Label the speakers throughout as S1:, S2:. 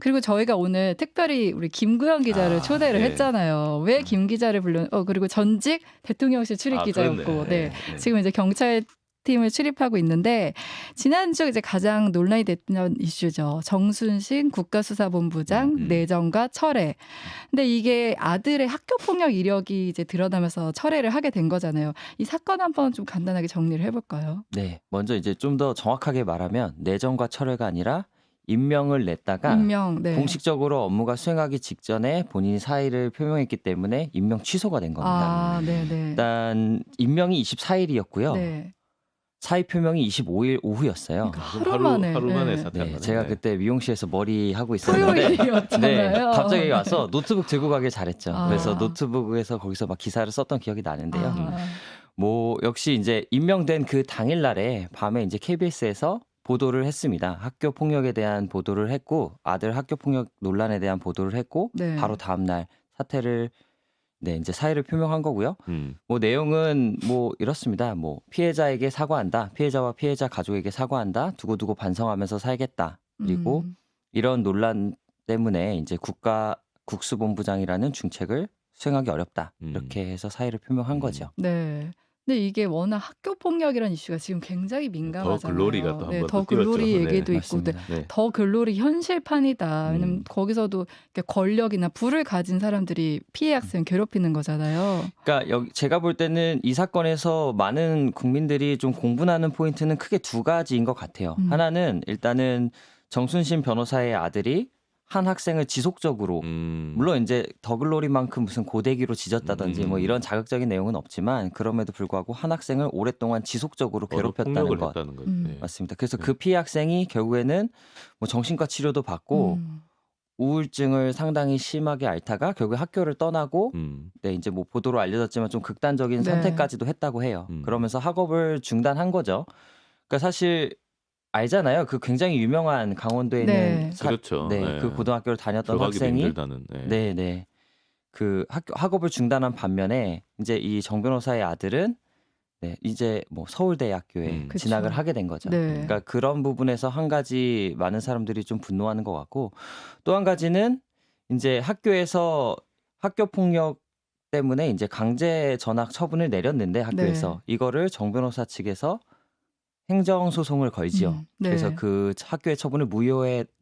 S1: 그리고 저희가 오늘 특별히 우리 김구현 기자를 초대를
S2: 네.
S1: 했잖아요. 왜 김 기자를 그리고 전직 대통령실 출입 기자였고,
S2: 그렇네.
S1: 네.
S2: 네.
S1: 지금 이제 경찰팀을 출입하고 있는데, 지난주 이제 가장 논란이 됐던 이슈죠. 정순신 국가수사본부장 내정과 철회. 근데 이게 아들의 학교폭력 이력이 이제 드러나면서 철회를 하게 된 거잖아요. 이 사건 한번 좀 간단하게 정리를 해볼까요?
S3: 네, 먼저 이제 좀 더 정확하게 말하면 내정과 철회가 아니라 임명을 냈다가
S1: 임명, 네.
S3: 공식적으로 업무가 수행하기 직전에 본인이 사의를 표명했기 때문에 임명 취소가 된 겁니다.
S1: 아, 네네.
S3: 일단 임명이 24일이었고요.
S1: 네.
S3: 사의 표명이 25일 오후였어요.
S1: 그러니까 하루 만에.
S2: 하루 만에
S1: 네.
S2: 사퇴한
S3: 네,
S2: 거네.
S3: 제가 그때 미용실에서 머리 하고 있었는데
S1: 토요일이었잖아요.
S3: 네, 갑자기 와서 노트북 들고 가길 잘했죠.
S1: 아.
S3: 그래서 노트북에서 거기서 막 기사를 썼던 기억이 나는데요.
S1: 아,
S3: 뭐 역시 이제 임명된 그 당일 날에 밤에 이제 KBS에서 보도를 했습니다. 학교 폭력에 대한 보도를 했고 아들 학교 폭력 논란에 대한 보도를 했고
S1: 네.
S3: 바로 다음 날 사퇴를 이제 사의를 표명한 거고요.
S2: 음.
S3: 뭐 내용은 뭐 이렇습니다. 뭐 피해자에게 사과한다. 피해자와 피해자 가족에게 사과한다. 두고두고 반성하면서 살겠다. 그리고 이런 논란 때문에 이제 국수본부장이라는 중책을 수행하기 어렵다. 이렇게 해서 사의를 표명한 거죠.
S1: 네. 근데 이게 워낙 학교 폭력이라는 이슈가 지금 굉장히 민감하잖아요.
S2: 더 글로리가 또
S1: 네,
S2: 한번
S1: 더
S2: 또 띄웠죠.
S1: 글로리
S2: 네,
S1: 얘기도 있고,
S3: 맞습니다.
S2: 네.
S1: 더 글로리 현실판이다. 왜냐면 거기서도 이렇게 권력이나 부를 가진 사람들이 피해 학생 괴롭히는 거잖아요.
S3: 그러니까 제가 볼 때는 이 사건에서 많은 국민들이 좀 공분하는 포인트는 크게 두 가지인 것 같아요. 하나는 일단은 정순신 변호사의 아들이 한 학생을 지속적으로 물론 이제 더글로리만큼 무슨 고데기로 지졌다든지 뭐 이런 자극적인 내용은 없지만 그럼에도 불구하고 한 학생을 오랫동안 지속적으로 괴롭혔다는
S2: 폭력을
S3: 것.
S2: 했다는 거죠. 네.
S3: 맞습니다. 그래서 그 피해 학생이 결국에는 뭐 정신과 치료도 받고 우울증을 상당히 심하게 앓다가 결국에 학교를 떠나고 네, 이제 뭐 보도로 알려졌지만 좀 극단적인
S1: 네.
S3: 선택까지도 했다고 해요. 그러면서 학업을 중단한 거죠. 그러니까 사실 알잖아요. 그 굉장히 유명한 강원도에 있는
S1: 네.
S2: 그렇죠.
S3: 네,
S2: 네.
S3: 그 고등학교를 다녔던
S2: 들어가기도
S3: 학생이
S2: 힘들다는. 네.
S3: 네. 그 학업을 중단한 반면에 이제 이 정 변호사의 아들은 네, 이제 뭐 서울대학교에
S2: 그쵸.
S3: 진학을 하게 된 거죠.
S1: 네.
S3: 그러니까 그런 부분에서 한 가지 많은 사람들이 좀 분노하는 것 같고 또 한 가지는 이제 학교에서 학교 폭력 때문에 이제 강제 전학 처분을 내렸는데 학교에서 이거를 정 변호사 측에서 행정 소송을 걸지요.
S1: 네.
S3: 그래서 그 학교의 처분을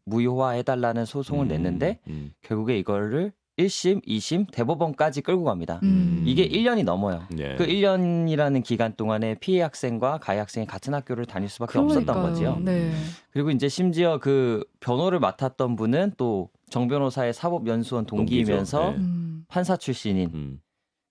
S3: 무효화해달라는 소송을 냈는데 결국에 이거를 1심, 2심, 대법원까지 끌고 갑니다. 이게 1년이 넘어요.
S2: 네.
S3: 그 1년이라는 기간 동안에 피해 학생과 가해 학생이 같은 학교를 다닐 수밖에 없었던 거죠.
S1: 네.
S3: 그리고 이제 심지어 그 변호를 맡았던 분은 또 정 변호사의 사법연수원 동기이면서
S2: 동기죠.
S3: 판사 출신인
S2: 음.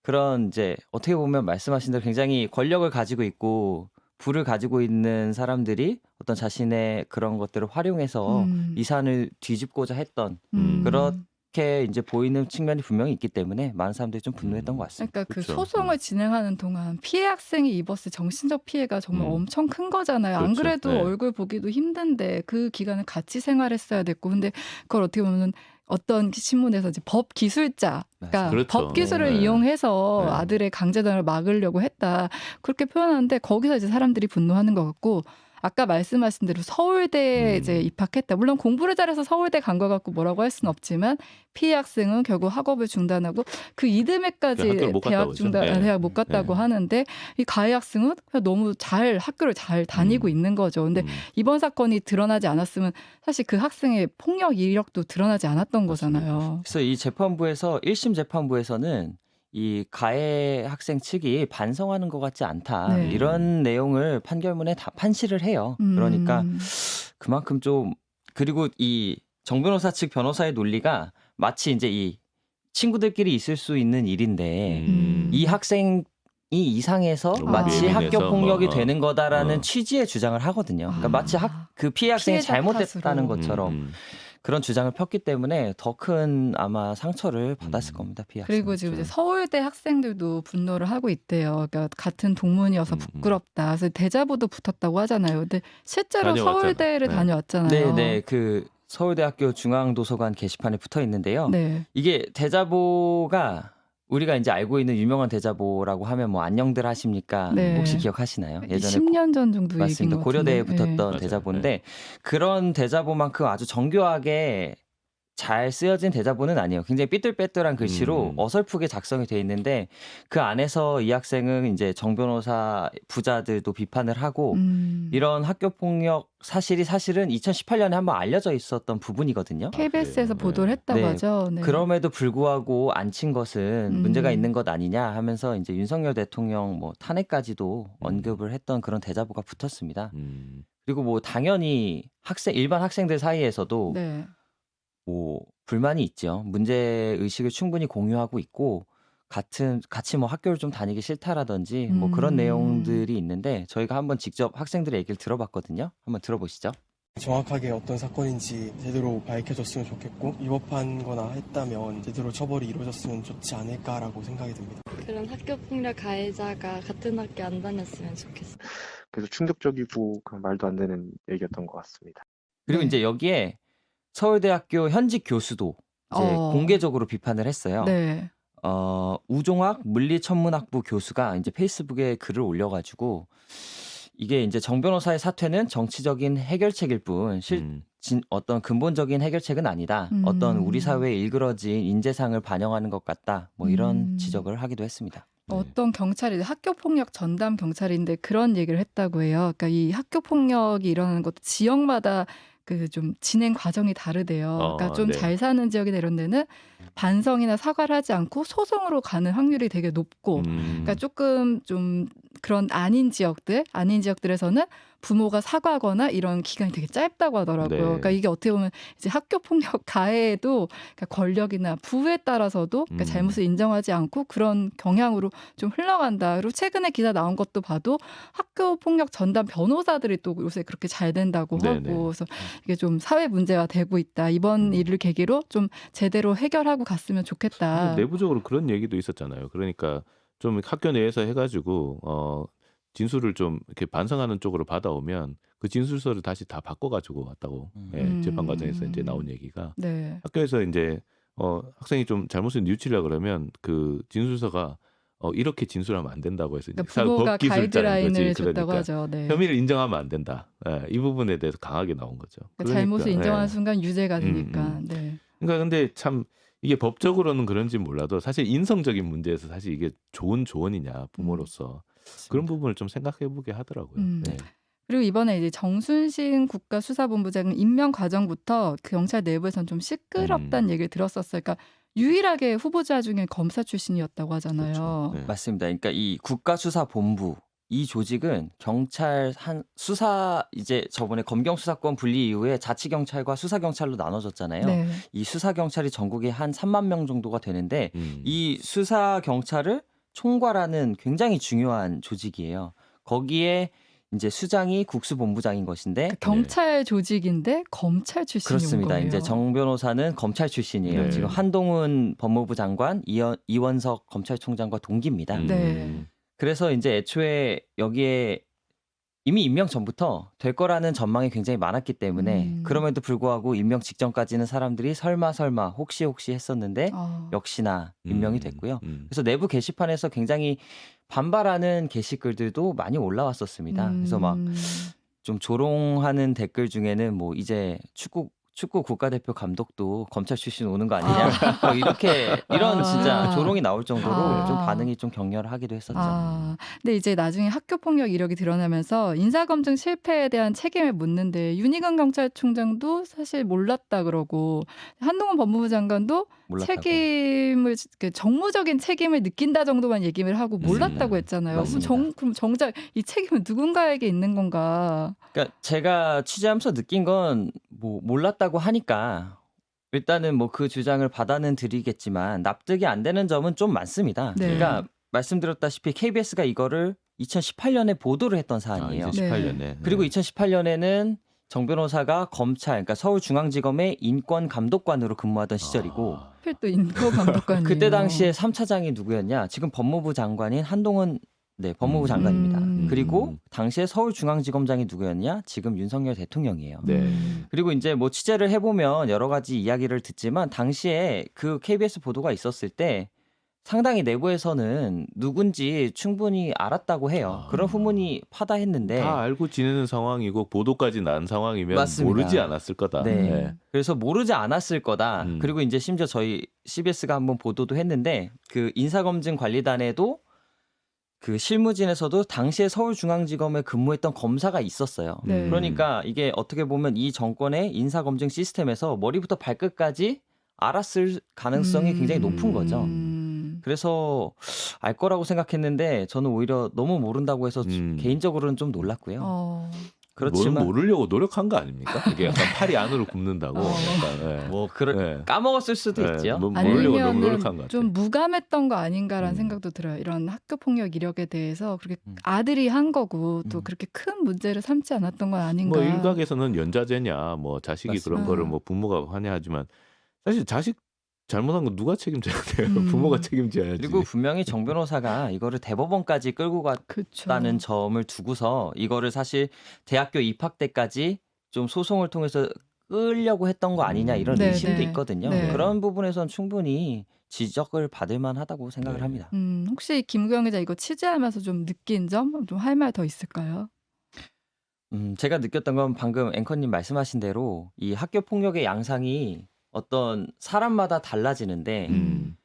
S3: 그런 이제 어떻게 보면 말씀하신 대로 굉장히 권력을 가지고 있고 부를 가지고 있는 사람들이 어떤 자신의 그런 것들을 활용해서 이 사안을 뒤집고자 했던 그렇게 이제 보이는 측면이 분명히 있기 때문에 많은 사람들이 좀 분노했던 것 같습니다.
S1: 그러니까 그
S2: 그쵸.
S1: 소송을 진행하는 동안 피해 학생이 입었을 정신적 피해가 정말 엄청 큰 거잖아요. 안
S2: 그렇죠.
S1: 그래도
S2: 네.
S1: 얼굴 보기도 힘든데 그 기간을 같이 생활했어야 됐고, 근데 그걸 어떻게 보면 어떤 신문에서 이제 법 기술자, 그러니까
S2: 그렇죠.
S1: 법 기술을
S2: 네.
S1: 이용해서
S2: 네.
S1: 아들의 강제전을 막으려고 했다, 그렇게 표현하는데 거기서 이제 사람들이 분노하는 것 같고. 아까 말씀하신 대로 서울대에 이제 입학했다. 물론 공부를 잘해서 서울대 간 것 같고 뭐라고 할 수는 없지만 피해 학생은 결국 학업을 중단하고 그 이듬해까지
S2: 학교를 못 갔다고 그러죠. 네.
S1: 대학 못 갔다고
S2: 네.
S1: 하는데 이 가해 학생은 그냥 너무 학교를 잘 다니고 있는 거죠. 근데 이번 사건이 드러나지 않았으면 사실 그 학생의 폭력 이력도 드러나지 않았던 거잖아요.
S3: 그래서 이 재판부에서 1심 재판부에서는 이 가해 학생 측이 반성하는 것 같지 않다.
S1: 네.
S3: 이런 내용을 판결문에 다 판시를 해요. 그러니까 그만큼 좀 그리고 이 정 변호사 측 변호사의 논리가 마치 이제 이 친구들끼리 있을 수 있는 일인데 이 학생이 이상해서 마치
S2: 예민해서
S3: 학교 폭력이
S2: 뭐,
S3: 되는 거다라는 취지의 주장을 하거든요. 그러니까 마치 그 피해 학생이
S1: 피해자
S3: 잘못했다는
S1: 탓으로.
S3: 것처럼 그런 주장을 폈기 때문에 더 큰 아마 상처를 받았을 겁니다. 피해 학생.
S1: 그리고 지금 이제 서울대 학생들도 분노를 하고 있대요. 그러니까 같은 동문이어서 부끄럽다. 그래서 대자보도 붙었다고 하잖아요. 근데 실제로
S2: 다녀왔잖아요.
S1: 서울대를
S2: 네.
S1: 다녀왔잖아요.
S3: 네. 그 서울대학교 중앙도서관 게시판에 붙어 있는데요.
S1: 네.
S3: 이게 대자보가 우리가 이제 알고 있는 유명한 대자보라고 하면 뭐 안녕들 하십니까?
S1: 네.
S3: 혹시 기억하시나요? 예전에
S1: 10년 전 정도 얘기인
S3: 맞습니다.
S1: 것
S3: 고려대에
S1: 같은데.
S3: 붙었던
S2: 맞아요.
S3: 대자보인데 그런 대자보만큼 아주 정교하게 잘 쓰여진 대자보는 아니에요. 굉장히 삐뚤빼뚤한 글씨로 어설프게 작성이 돼 있는데 그 안에서 이 학생은 이제 정 변호사 부자들도 비판을 하고 이런 학교 폭력 사실이 사실은 2018년에 한번 알려져 있었던 부분이거든요.
S1: KBS에서 보도를 했다고
S3: 네.
S1: 하죠. 네.
S3: 그럼에도 불구하고 안 친 것은 문제가 있는 것 아니냐 하면서 이제 윤석열 대통령 뭐 탄핵까지도 언급을 했던 그런 대자보가 붙었습니다. 그리고 뭐 당연히 일반 학생들 사이에서도
S1: 네.
S3: 뭐 불만이 있죠. 문제 의식을 충분히 공유하고 있고 같이 뭐 학교를 좀 다니기 싫다라든지 뭐 그런 내용들이 있는데 저희가 한번 직접 학생들의 얘기를 들어봤거든요. 한번 들어보시죠.
S4: 정확하게 어떤 사건인지 제대로 밝혀졌으면 좋겠고 위법한 거나 했다면 제대로 처벌이 이루어졌으면 좋지 않을까라고 생각이 듭니다.
S5: 그런 학교 폭력 가해자가 같은 학교 안 다녔으면 좋겠어요.
S6: 그래서 충격적이고 그런 말도 안 되는 얘기였던 것 같습니다.
S3: 그리고
S1: 네.
S3: 이제 여기에 서울대학교 현직 교수도 이제 공개적으로 비판을 했어요.
S1: 네.
S3: 우종학 물리천문학부 교수가 이제 페이스북에 글을 올려가지고 이게 이제 정 변호사의 사퇴는 정치적인 해결책일 뿐 어떤 근본적인 해결책은 아니다. 어떤 우리 사회에 일그러진 인재상을 반영하는 것 같다. 뭐 이런 지적을 하기도 했습니다.
S1: 어떤 경찰이 학교 폭력 전담 경찰인데 그런 얘기를 했다고 해요. 그러니까 이 학교 폭력이 일어나는 것도 지역마다 그 좀 진행 과정이 다르대요. 그러니까 좀 잘 사는 지역이나 이런 데는 반성이나 사과를 하지 않고 소송으로 가는 확률이 되게 높고, 그러니까 조금 좀 그런 아닌 지역들에서는 부모가 사과하거나 이런 기간이 되게 짧다고 하더라고요.
S2: 네.
S1: 그러니까 이게 어떻게 보면 이제 학교 폭력 가해에도 그러니까 권력이나 부에 따라서도 그러니까 잘못을 인정하지 않고 그런 경향으로 좀 흘러간다. 그리고 최근에 기사 나온 것도 봐도 학교 폭력 전담 변호사들이 또 요새 그렇게 잘 된다고
S2: 네네.
S1: 하고, 그래서 이게 좀 사회 문제가 되고 있다. 이번 일을 계기로 좀 제대로 해결하고 갔으면 좋겠다.
S2: 내부적으로 그런 얘기도 있었잖아요. 그러니까 좀 학교 내에서 해가지고 진술을 좀 이렇게 반성하는 쪽으로 받아오면 그 진술서를 다시 다 바꿔가지고 왔다고 재판 과정에서 이제 나온 얘기가
S1: 네.
S2: 학교에서 이제 학생이 좀 잘못을 뉘우치려 그러면 그 진술서가 이렇게 진술하면 안 된다고 해서 이제
S1: 그러니까 부모가
S2: 법기술자인
S1: 가이드라인을
S2: 거지.
S1: 줬다고
S2: 그러니까
S1: 하죠. 네.
S2: 혐의를 인정하면 안 된다. 이 부분에 대해서 강하게 나온 거죠.
S1: 그러니까 잘못을 인정하는
S2: 예.
S1: 순간 유죄가 되니까. 네.
S2: 그러니까 근데 참 이게 법적으로는 그런지 몰라도 사실 인성적인 문제에서 사실 이게 좋은 조언이냐 부모로서 그런 부분을 좀 생각해보게 하더라고요. 네.
S1: 그리고 이번에 이제 정순신 국가수사본부장 임명 과정부터 그 경찰 내부에서는 좀 시끄럽다는 얘기를 들었었어요. 그러니까 유일하게 후보자 중에 검사 출신이었다고 하잖아요.
S2: 그렇죠. 네.
S3: 맞습니다. 그러니까 이 국가수사본부 이 조직은 경찰 이제 저번에 검경 수사권 분리 이후에 자치경찰과 수사경찰로 나눠졌잖아요.
S1: 네.
S3: 이 수사경찰이 전국에 한 3만 명 정도가 되는데 이 수사경찰을 총괄하는 굉장히 중요한 조직이에요. 거기에 이제 수장이 국수본부장인 것인데
S1: 그러니까 경찰 조직인데 검찰 출신인
S3: 그렇습니다.
S1: 거예요.
S3: 이제 정 변호사는 검찰 출신이에요.
S2: 네.
S3: 지금 한동훈 법무부 장관, 이원석 검찰총장과 동기입니다.
S1: 네.
S3: 그래서 이제 애초에 여기에 이미 임명 전부터 될 거라는 전망이 굉장히 많았기 때문에 그럼에도 불구하고 임명 직전까지는 사람들이 설마 혹시 했었는데 역시나 임명이 됐고요. 그래서 내부 게시판에서 굉장히 반발하는 게시글들도 많이 올라왔었습니다. 그래서 막 좀 조롱하는 댓글 중에는 뭐 이제 축구 국가대표 감독도 검찰 출신 오는 거 아니냐? 뭐 이런 진짜 조롱이 나올 정도로 좀 반응이 좀 격렬하기도 했었죠.
S1: 근데 이제 나중에 학교 폭력 이력이 드러나면서 인사검증 실패에 대한 책임을 묻는데 윤희관 경찰총장도 사실 몰랐다 그러고 한동훈 법무부 장관도
S3: 몰랐다고.
S1: 정무적인 책임을 느낀다 정도만 얘기를 하고 몰랐다고 했잖아요.
S3: 맞습니다.
S1: 그럼 정작 이 책임은 누군가에게 있는 건가?
S3: 그러니까 제가 취재하면서 느낀 건 뭐 몰랐다고 하니까 일단은 뭐 그 주장을 받아는 드리겠지만 납득이 안 되는 점은 좀 많습니다.
S1: 네.
S3: 그러니까 말씀드렸다시피 KBS가 이거를 2018년에 보도를 했던 사안이에요.
S2: 2018년에.
S3: 그리고 2018년에는 정 변호사가 검찰, 그러니까 서울중앙지검의 인권감독관으로 근무하던 시절이고
S1: 하필 또 인권감독관이에요.
S3: 그때 당시에 3차장이 누구였냐? 지금 법무부 장관인 한동훈 법무부 장관입니다. 그리고 당시에 서울중앙지검장이 누구였냐? 지금 윤석열 대통령이에요.
S2: 네.
S3: 그리고 이제 뭐 취재를 해보면 여러 가지 이야기를 듣지만 당시에 그 KBS 보도가 있었을 때 상당히 내부에서는 누군지 충분히 알았다고 해요.
S2: 아.
S3: 그런 후문이 파다했는데
S2: 다 알고 지내는 상황이고 보도까지 난 상황이면
S3: 맞습니다.
S2: 모르지 않았을 거다.
S3: 네. 그래서 모르지 않았을 거다.
S2: 음.
S3: 그리고 이제 심지어 저희 CBS가 한번 보도도 했는데 그 인사검증관리단에도 그 실무진에서도 당시에 서울중앙지검에 근무했던 검사가 있었어요.
S1: 네.
S3: 그러니까 이게 어떻게 보면 이 정권의 인사검증 시스템에서 머리부터 발끝까지 알았을 가능성이 굉장히 높은 거죠. 그래서 알 거라고 생각했는데 저는 오히려 너무 모른다고 해서 개인적으로는 좀 놀랐고요.
S1: 어.
S3: 그렇지만
S2: 모르려고 노력한 거 아닙니까? 이게 약간 팔이 안으로 굽는다고.
S1: 어.
S2: 약간, 예.
S3: 뭐
S2: 예.
S3: 까먹었을 수도
S2: 예,
S3: 있죠.
S2: 모르려고 너무 노력한 것
S1: 아니면은
S2: 같아요.
S1: 좀 무감했던 거 아닌가라는
S2: 음.
S1: 생각도 들어요. 이런 학교 폭력 이력에 대해서 그렇게
S3: 음.
S1: 아들이 한 거고 또
S3: 음.
S1: 그렇게 큰 문제를 삼지 않았던 건 아닌가.
S2: 뭐 일각에서는 연좌제냐, 뭐 자식이 그런
S1: 맞습니다.
S2: 거를 뭐 부모가 하냐 하지만 사실 자식 잘못한 건 누가 책임져야 돼요?
S1: 음.
S2: 부모가 책임져야지.
S3: 그리고 분명히 정 변호사가 이거를 대법원까지 끌고
S1: 그쵸.
S3: 갔다는 점을 두고서 이거를 사실 대학교 입학 때까지 좀 소송을 통해서 끌려고 했던 거 아니냐 이런
S1: 네,
S3: 의심도
S1: 네.
S3: 있거든요.
S1: 네.
S3: 그런 부분에서는 충분히 지적을 받을 만하다고 생각을
S2: 네.
S3: 합니다.
S1: 혹시 김구영 기자 이거 취재하면서 좀 느낀 점, 좀 할 말 더 있을까요?
S3: 제가 느꼈던 건 방금 앵커님 말씀하신 대로 이 학교 폭력의 양상이 어떤 사람마다 달라지는데
S2: 음.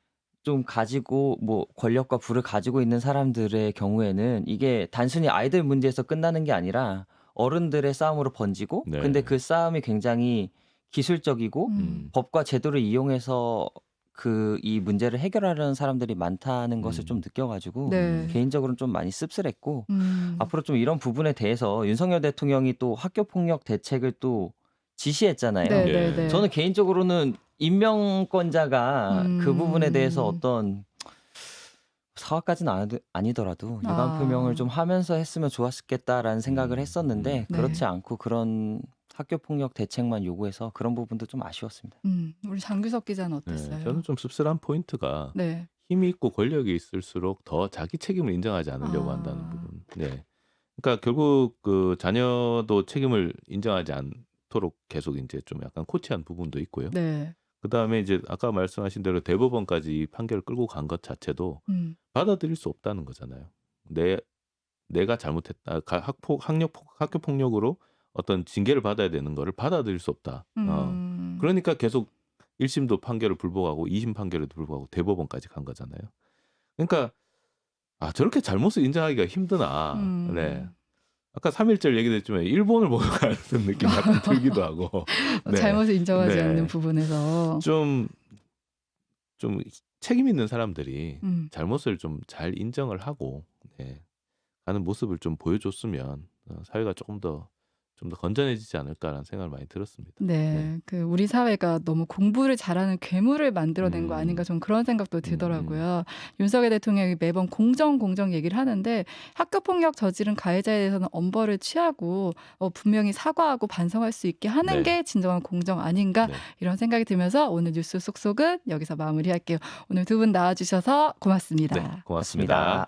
S3: 좀 가지고 뭐 권력과 부를 가지고 있는 사람들의 경우에는 이게 단순히 아이들 문제에서 끝나는 게 아니라 어른들의 싸움으로 번지고
S2: 네.
S3: 근데 그 싸움이 굉장히 기술적이고 법과 제도를 이용해서 그 이 문제를 해결하려는 사람들이 많다는 것을 좀 느껴가지고
S1: 네.
S3: 개인적으로는 좀 많이 씁쓸했고
S1: 음.
S3: 앞으로 좀 이런 부분에 대해서 윤석열 대통령이 또 학교 폭력 대책을 또 지시했잖아요.
S1: 네,
S2: 예.
S1: 네, 네.
S3: 저는 개인적으로는 임명권자가 그 부분에 대해서 어떤 사과까지는 아니더라도 유감 표명을 좀 하면서 했으면 좋았겠다라는 생각을 했었는데
S1: 네.
S3: 그렇지 않고 그런 학교 폭력 대책만 요구해서 그런 부분도 좀 아쉬웠습니다.
S1: 우리 장규석 기자는
S2: 네,
S1: 어땠어요?
S2: 저는 좀 씁쓸한 포인트가
S1: 네.
S2: 힘이 있고 권력이 있을수록 더 자기 책임을 인정하지 않으려고
S1: 아.
S2: 한다는 부분. 네. 그러니까 결국 그 자녀도 책임을 인정하지 않도록 계속 이제 좀 약간 코치한 부분도 있고요.
S1: 네.
S2: 그다음에 이제 아까 말씀하신 대로 대법원까지 이 판결을 끌고 간 것 자체도 받아들일 수 없다는 거잖아요. 내가 잘못했다. 학교 폭력으로 어떤 징계를 받아야 되는 거를 받아들일 수 없다. 그러니까 계속 1심도 판결을 불복하고 2심 판결에도 불복하고 대법원까지 간 거잖아요. 그러니까 저렇게 잘못을 인정하기가 힘드나. 네. 아까 3.1절 얘기도 했지만 일본을 보는 것 같은 느낌이 약간 들기도 하고. 네.
S1: 잘못을 인정하지
S2: 네.
S1: 않는 부분에서
S2: 좀 책임 있는 사람들이 잘못을 좀 잘 인정을 하고 가는 모습을 좀 보여줬으면 사회가 좀 더 건전해지지 않을까라는 생각을 많이 들었습니다.
S1: 네, 그 우리 사회가 너무 공부를 잘하는 괴물을 만들어낸 거 아닌가 좀 그런 생각도 들더라고요. 윤석열 대통령이 매번 공정 얘기를 하는데 학교 폭력 저지른 가해자에 대해서는 엄벌을 취하고 분명히 사과하고 반성할 수 있게 하는
S2: 네.
S1: 게 진정한 공정 아닌가
S2: 네.
S1: 이런 생각이 들면서 오늘 뉴스 속속은 여기서 마무리할게요. 오늘 두 분 나와주셔서 고맙습니다.
S2: 네, 고맙습니다.